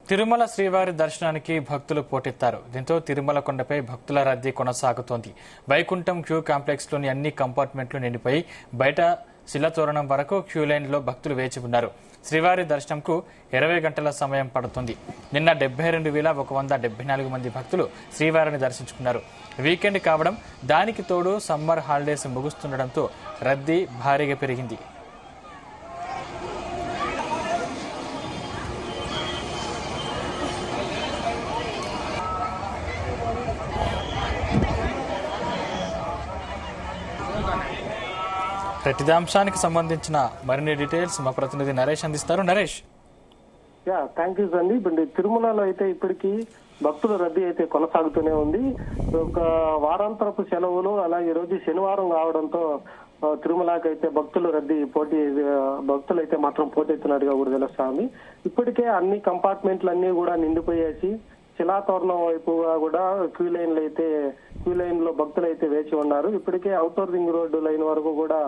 తిరుమల శ్రీవారి దర్శనానికి భక్తులు పోటెత్తారు. దీంతో తిరుమల కొండపై భక్తుల రద్దీ కొనసాగుతోంది. వైకుంఠం క్యూ కాంప్లెక్స్ లోని అన్ని కంపార్ట్మెంట్లు నిండిపోయి బయట శిలతోరణం వరకు క్యూ లైన్ లో భక్తులు వేచి ఉన్నారు. శ్రీవారి దర్శనంకు 20 గంటల సమయం పడుతుంది. నిన్న 72,174 మంది భక్తులు శ్రీవారిని దర్శించుకున్నారు. వీకెండ్ కావడం, దానికి తోడు సమ్మర్ హాలిడేస్ ముగుస్తుండటంతో రద్దీ భారీగా పెరిగింది. ప్రతి అంశానికి సంబంధించిన మరిన్ని డీటెయిల్స్ మా ప్రతినిధి నరేష్ అందిస్తారు. నరేష్, థ్యాంక్ యూ అండి. ఇప్పుడు తిరుమలలో అయితే ఇప్పటికీ భక్తుల రద్దీ అయితే కొనసాగుతూనే ఉంది. ఒక వారాంతరపు సెలవులు అలాగే రోజు శనివారం కావడంతో తిరుమలకి అయితే భక్తులు అయితే మాత్రం పోటెత్తినట్టుగా కూడా తెలుస్తా ఉంది. ఇప్పటికే అన్ని కంపార్ట్మెంట్లు అన్ని కూడా నిండిపోయేసి శిలాతోరణం వైపుగా కూడా క్యూ లైన్ లో భక్తులు అయితే వేచి ఉన్నారు. ఇప్పటికే ఔటర్ రింగ్ రోడ్డు లైన్ వరకు కూడా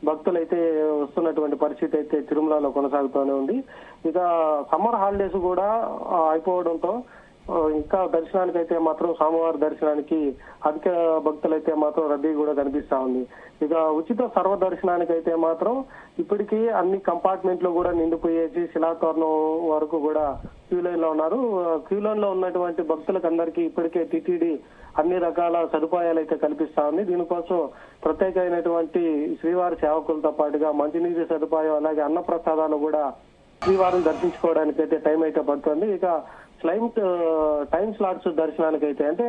భక్తులైతే వస్తున్నటువంటి పరిస్థితి అయితే తిరుమలలో కొనసాగుతూనే ఉంది. ఇక సమ్మర్ హాలిడేస్ కూడా అయిపోవడంతో ఇంకా దర్శనానికి అయితే మాత్రం స్వామివారి దర్శనానికి అధిక భక్తులైతే మాత్రం రద్దీ కూడా కనిపిస్తా ఉంది. ఇక ఉచిత సర్వ దర్శనానికి అయితే మాత్రం ఇప్పటికీ అన్ని కంపార్ట్మెంట్లు కూడా నిండిపోయేసి శిలాతోరణం వరకు కూడా క్యూ లైన్ లో ఉన్నారు. క్యూ లైన్ లో ఉన్నటువంటి భక్తులకు అందరికీ ఇప్పటికే టీటీడీ అన్ని రకాల సదుపాయాలు అయితే కల్పిస్తా ఉంది. దీనికోసం ప్రత్యేకమైనటువంటి శ్రీవారి సేవకులతో పాటుగా మంచినీటి సదుపాయం అలాగే అన్న ప్రసాదాలు కూడా శ్రీవారిని దర్శించుకోవడానికి అయితే టైం అయితే పడుతుంది. ఇక టైం స్లాట్స్ దర్శనానికి అయితే అంటే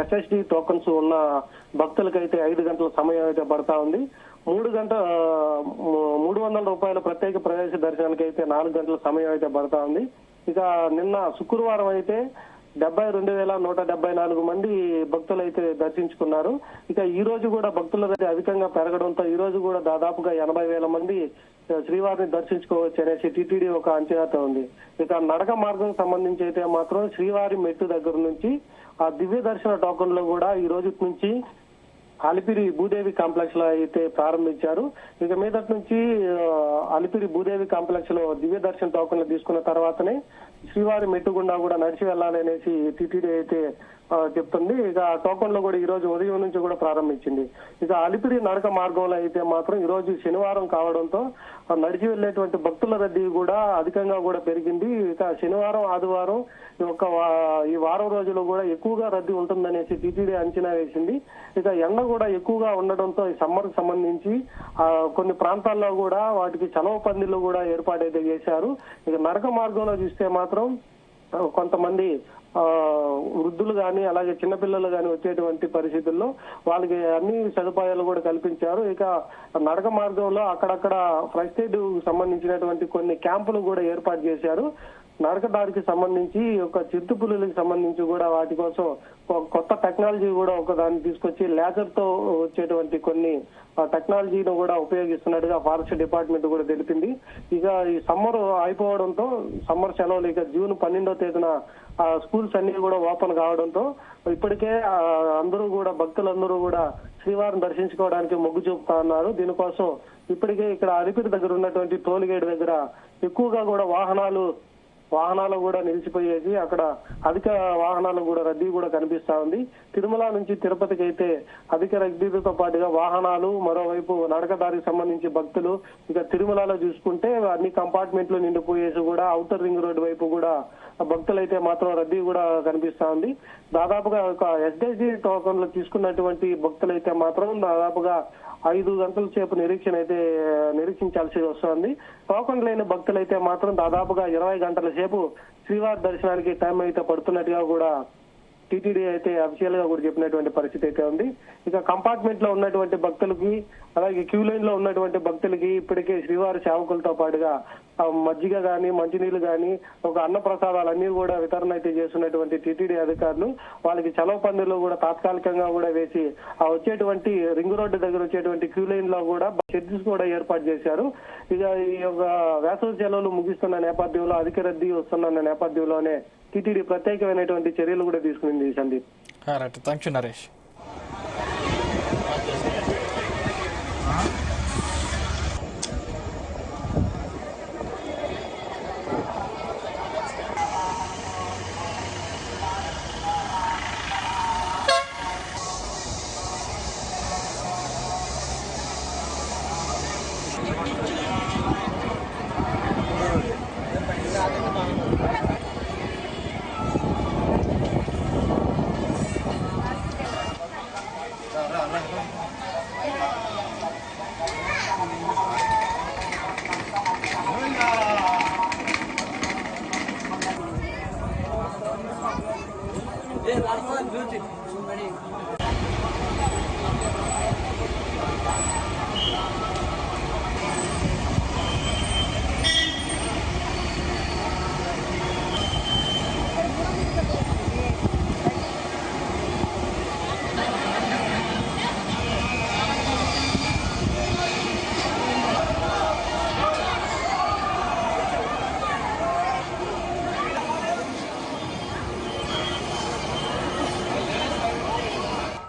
ఎస్ఎస్డి టోకన్స్ ఉన్న భక్తులకైతే 5 గంటల సమయం అయితే పడతా ఉంది. 300 రూపాయల ప్రత్యేక ప్రవేశ దర్శనానికి అయితే 4 గంటల సమయం అయితే పడతా ఉంది. ఇక నిన్న శుక్రవారం అయితే 72,174 మంది భక్తులు అయితే దర్శించుకున్నారు. ఇక ఈ రోజు కూడా భక్తుల రద్దీ అధికంగా పెరగడంతో ఈ రోజు కూడా దాదాపుగా 80,000 మంది శ్రీవారిని దర్శించుకోవచ్చు అనేసి టీటీడీ ఒక అంచనాతో ఉంది. ఇక నడక మార్గం సంబంధించి అయితే మాత్రం శ్రీవారి మెట్టు దగ్గర నుంచి ఆ దివ్య దర్శన టోకన్లు కూడా ఈ రోజు నుంచి అలిపిరి భూదేవి కాంప్లెక్స్ లో అయితే ప్రారంభించారు. ఇక మీదటి నుంచి అలిపిరి భూదేవి కాంప్లెక్స్ లో దివ్య దర్శన టోకన్లు తీసుకున్న తర్వాతనే శ్రీవారి మెట్టు గుండా కూడా నడిచి వెళ్లాలి అనేసి టీటీడీ అయితే చెప్తుంది. ఇక టోకన్లు కూడా ఈ రోజు ఉదయం నుంచి కూడా ప్రారంభించింది. ఇక అలిపిరి నడక మార్గంలో అయితే మాత్రం ఈ రోజు శనివారం కావడంతో నడిచి వెళ్లేటువంటి భక్తుల రద్దీ కూడా అధికంగా కూడా పెరిగింది. ఇక శనివారం ఆదివారం ఈ వారం రోజులు కూడా ఎక్కువగా రద్దీ ఉంటుందనేసి టీటీడీ అంచనా వేసింది. ఇక ఎండ కూడా ఎక్కువగా ఉండడంతో ఈ సమ్మర్ కు సంబంధించి కొన్ని ప్రాంతాల్లో కూడా వాటికి చలవ పందిళ్లు కూడా ఏర్పాటైతే చేశారు. ఇక నడక మార్గంలో చూస్తే మాత్రం కొంతమంది వృద్ధులు గాని అలాగే చిన్నపిల్లలు గాని వచ్చేటువంటి పరిస్థితుల్లో వాళ్ళకి అన్ని సదుపాయాలు కూడా కల్పించారు. ఇక నడక మార్గంలో అక్కడక్కడ ఫస్ట్ ఎయిడ్ సంబంధించినటువంటి కొన్ని క్యాంపులు కూడా ఏర్పాటు చేశారు. నడకదారికి సంబంధించి ఒక చిరుతపులులకు సంబంధించి కూడా వాటి కోసం కొత్త టెక్నాలజీ కూడా ఒక దాన్ని తీసుకొచ్చి లేజర్ తో వచ్చేటువంటి కొన్ని టెక్నాలజీని కూడా ఉపయోగిస్తున్నట్టుగా ఫారెస్ట్ డిపార్ట్మెంట్ కూడా తెలిపింది. ఇక ఈ సమ్మర్ అయిపోవడంతో సమ్మర్ సెలవులు ఇక జూన్ 12వ తేదీన స్కూల్స్ అన్ని కూడా ఓపెన్ కావడంతో ఇప్పటికే భక్తులందరూ కూడా శ్రీవారిని దర్శించుకోవడానికి మొగ్గు చూపుతా ఉన్నారు. దీనికోసం ఇప్పటికే ఇక్కడ అలిపిరి దగ్గర ఉన్నటువంటి టోల్ గేట్ దగ్గర ఎక్కువగా కూడా వాహనాలు కూడా నిలిచిపోయేసి అక్కడ అధిక వాహనాలు కూడా రద్దీ కూడా కనిపిస్తా ఉంది. తిరుమల నుంచి తిరుపతికి అయితే అధిక రద్దీతో పాటుగా వాహనాలు, మరోవైపు నడకదారికి సంబంధించి భక్తులు. ఇక తిరుమలలో చూసుకుంటే అన్ని కంపార్ట్మెంట్లు నిండిపోయేసి కూడా ఔటర్ రింగ్ రోడ్డు వైపు కూడా భక్తులైతే మాత్రం రద్దీ కూడా కనిపిస్తా ఉంది. దాదాపుగా ఒక ఎస్డీజీ టోకన్లు తీసుకున్నటువంటి భక్తులైతే మాత్రం దాదాపుగా 5 గంటల సేపు నిరీక్షించాల్సి వస్తుంది. టోకన్ లేని భక్తులైతే మాత్రం దాదాపుగా 20 గంటల సేపు శ్రీవారి దర్శనానికి టైం అయితే పడుతున్నట్టుగా కూడా టీటీడీ అయితే అఫీషియల్ గా కూడా చెప్పినటువంటి పరిస్థితి అయితే ఉంది. ఇక కంపార్ట్మెంట్ లో ఉన్నటువంటి భక్తులకి అలాగే క్యూ లైన్ లో ఉన్నటువంటి భక్తులకి ఇప్పటికే శ్రీవారి సేవకులతో పాటుగా మజ్జిగ గాని మంచినీళ్లు గాని ఒక అన్న ప్రసాదాలన్నీ కూడా వితరణ అయితే చేస్తున్నటువంటి టీటీడీ అధికారులు వాళ్ళకి చలవ పందిర్లు కూడా తాత్కాలికంగా కూడా వేసి వచ్చేటువంటి రింగ్ రోడ్డు దగ్గర వచ్చేటువంటి క్యూ లైన్ లో కూడా షెడ్స్ కూడా ఏర్పాటు చేశారు. ఇక ఈ యొక్క వేసవి సెలవులు ముగిస్తున్న నేపథ్యంలో అధిక రద్దీ వస్తున్న నేపథ్యంలోనే టీటీడీ ప్రత్యేకమైనటువంటి చర్యలు కూడా తీసుకుంది. Sandeep, thank you Naresh. ఏ రాజమోహన్ చూచి